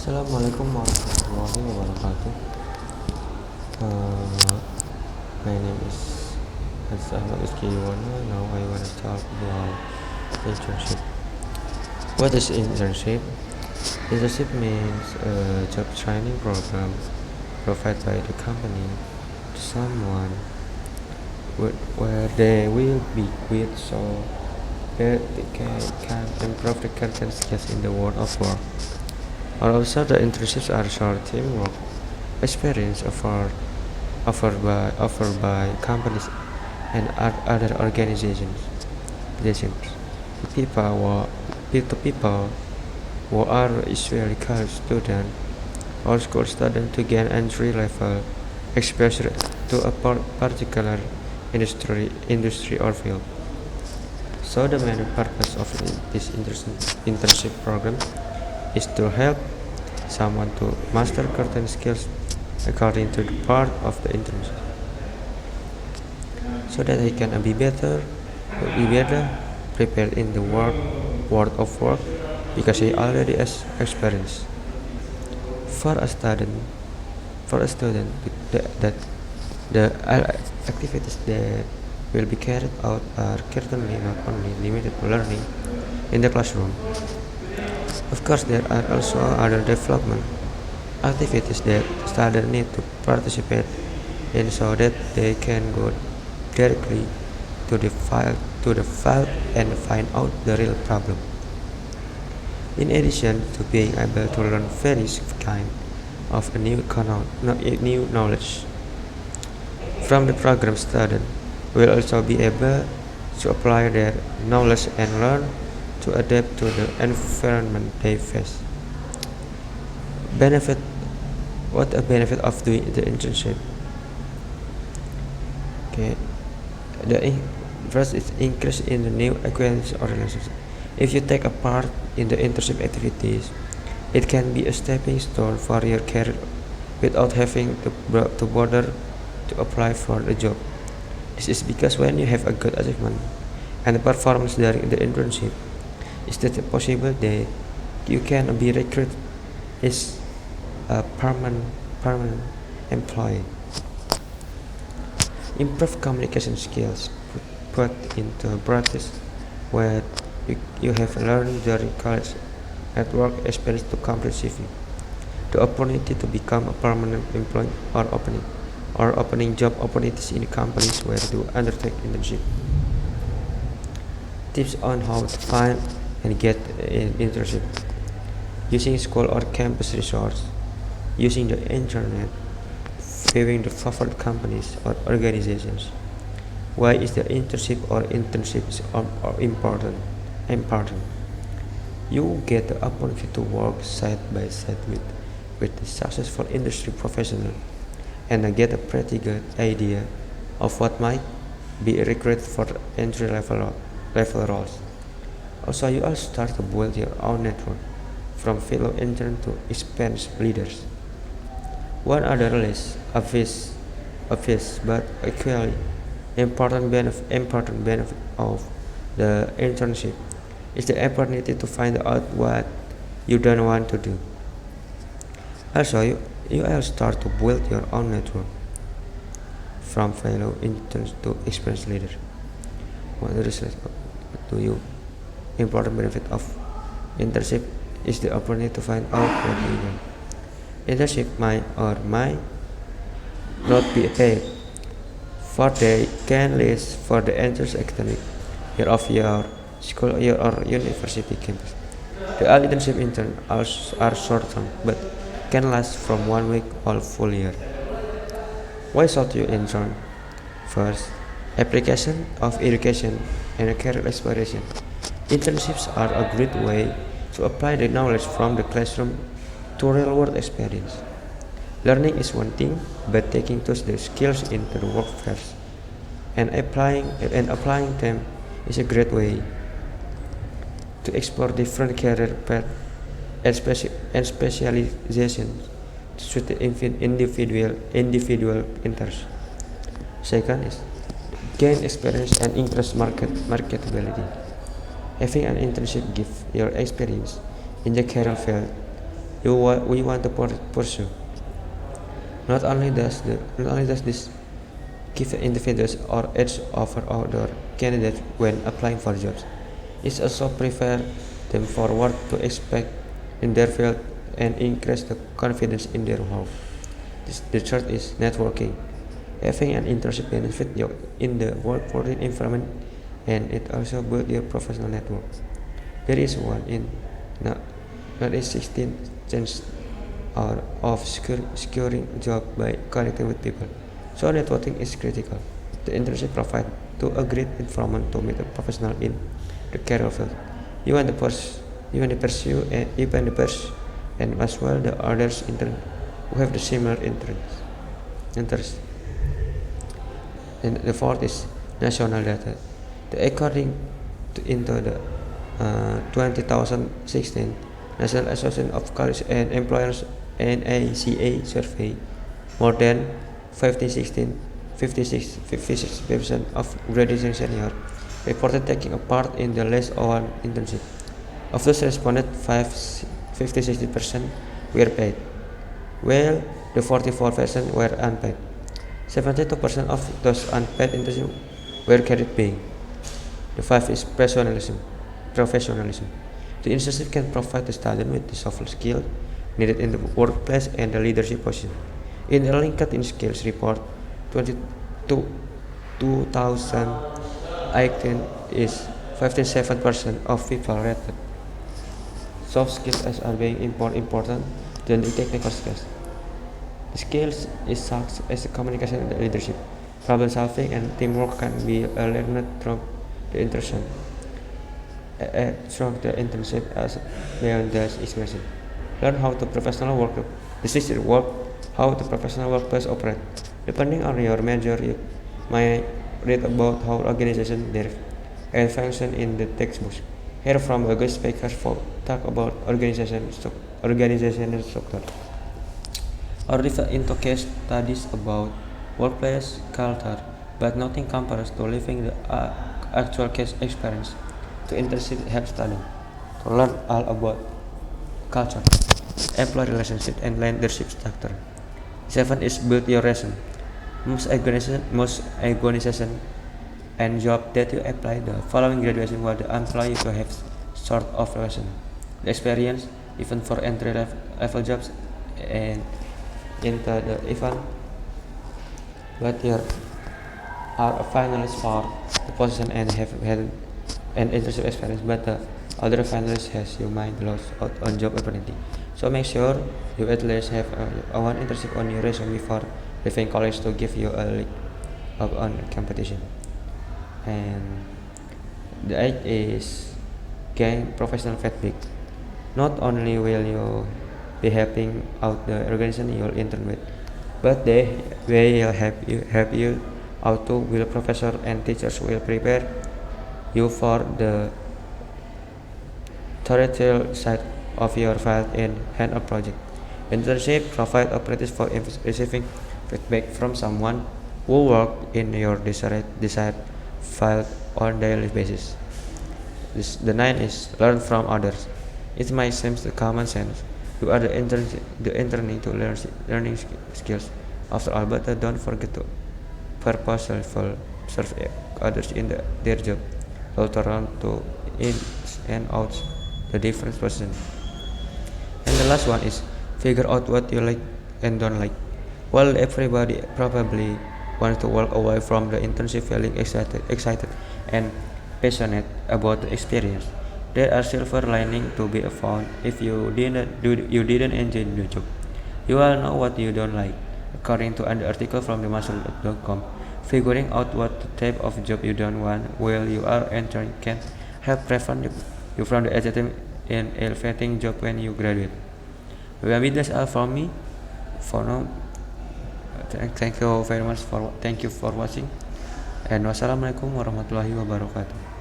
Assalamualaikum warahmatullahi wabarakatuh. Uh, my name is Ahmad Iskiwana. Now I want to talk about internship. What is internship? Internship means a job training program provided by the company to someone where they will be quit so that they can improve the content skills in the world of work. Also, the internships are short-term work experience offered by companies and other organizations. People who are usually college students or school students to gain entry-level exposure to a particular industry or field. So the main purpose of this internship program is to help someone to master certain skills according to the part of the internship, so that he can be better prepared in the world of work because he already has experience. For a student, that the activities that will be carried out are certainly not only limited to learning in the classroom. Of course, there are also other development activities that students need to participate in so that they can go directly to the field and find out the real problem. In addition to being able to learn various kind of new knowledge from the program, students will also be able to apply their knowledge and learn to adapt to the environment they face. Benefit What a benefit of doing the internship? Okay, first is increase in the new acquaintance or relationship. If you take a part in the internship activities, it can be a stepping stone for your career without having to bother to apply for a job. This is because when you have a good achievement and performance during the internship, it's that possible that you can be recruited as a permanent employee. Improve communication skills put into practice what you have learned during college at work experience to complete CV. The opportunity to become a permanent employee or opening job opportunities in companies where to undertake internship. Tips on how to find and get an internship. Using school or campus resource. Using the internet. Viewing the favorite companies or organizations. Why is the internship or internships important? Important. You get the opportunity to work side by side with the successful industry professional and get a pretty good idea of what might be recruited for entry level roles. Also, you also start to build your own network from fellow interns to experienced leaders. One other less obvious but equally important benefit of the internship is the opportunity to find out what you don't want to do. Also, you will start to build your own network from fellow interns to experienced leaders. What is to you? Important benefit of internship is the opportunity to find out what you want. Internship might not be paid, for they can last for the entire academic year of your school or university campus. The all internship are short-term, but can last from 1 week or full year. Why should you intern? First, application of education and career exploration. Internships are a great way to apply the knowledge from the classroom to real-world experience. Learning is one thing, but taking those skills into the workforce and applying them is a great way to explore different career paths and specializations to suit the individual interests. Second is gain experience and increase marketability. Having an internship gives your experience in the career field we want to pursue. Not only does this give individuals or edge over other candidates when applying for jobs, it also prepares them for what to expect in their field and increase the confidence in their work. The third is networking. Having an internship benefit you in the workforce environment, and it also builds your professional network. There is one in not, not a 16 chance of securing job by connecting with people. So networking is critical. The internship provides to a great environment to meet a professional in the career field. You and the pers- you and the pursue and even the pers and as well the others intern who have the similar interests. And the fourth is national data. According into the 2016 National Association of College and Employers NACA survey, more than 56% of graduating senior reported taking a part in the less one internship. Of those responded, 56% were paid, while the 44% were unpaid. 72% of those unpaid internships were carried paying. The fifth is professionalism. The internship can provide the student with the soft skills needed in the workplace and the leadership position. In the LinkedIn Skills Report 2018 is 57% of people rated soft skills as being important than the technical skills. The skills is such as communication and leadership, problem solving, and teamwork can be learned through the internship as beyond the experience. Learn how the professional work, the system work, how the professional workplace operate. Depending on your major, you might read about how organizations their and function in the textbooks. Hear from a guest speaker for talk about organizational structure, or refer into case studies about workplace culture, but nothing compares to living the actual case experience. To internship help students to learn all about culture, employee relationship, and leadership structure. 7 is build your resume. Most organization and job that you apply the following graduation will the employee to have sort of resume. The experience, even for entry level jobs, and into the event, but you are a finalist for the position and have had an internship experience, but the other finalist has you might lose out on job opportunity. So make sure you at least have one internship on your resume before leaving college to give you a leg up on competition. And the 8 is gain professional feedback. Not only will you be helping out the organization you'll intern with, but they will help you out too. Will professor and teachers will prepare you for the theoretical side of your field and hand-on project. Internship provide opportunities for receiving feedback from someone who work in your desired field on daily basis. The 9 is learn from others. It might seem the common sense. You are the interning to learning skills. After all, but don't forget to purposefully serve others in their job. Later on to ins and outs the different person. And the last one is figure out what you like and don't like. While everybody probably wants to walk away from the internship feeling excited and passionate about the experience, there are silver lining to be found. If you didn't enjoy the job, you will know what you don't like. According to an article from the Masel.com, figuring out what type of job you don't want while you are entering can help prevent you from the hesitation in elevating job when you graduate. Maybe that's all from me for now. Thank you very much thank you for watching, and wassalamualaikum warahmatullahi wabarakatuh.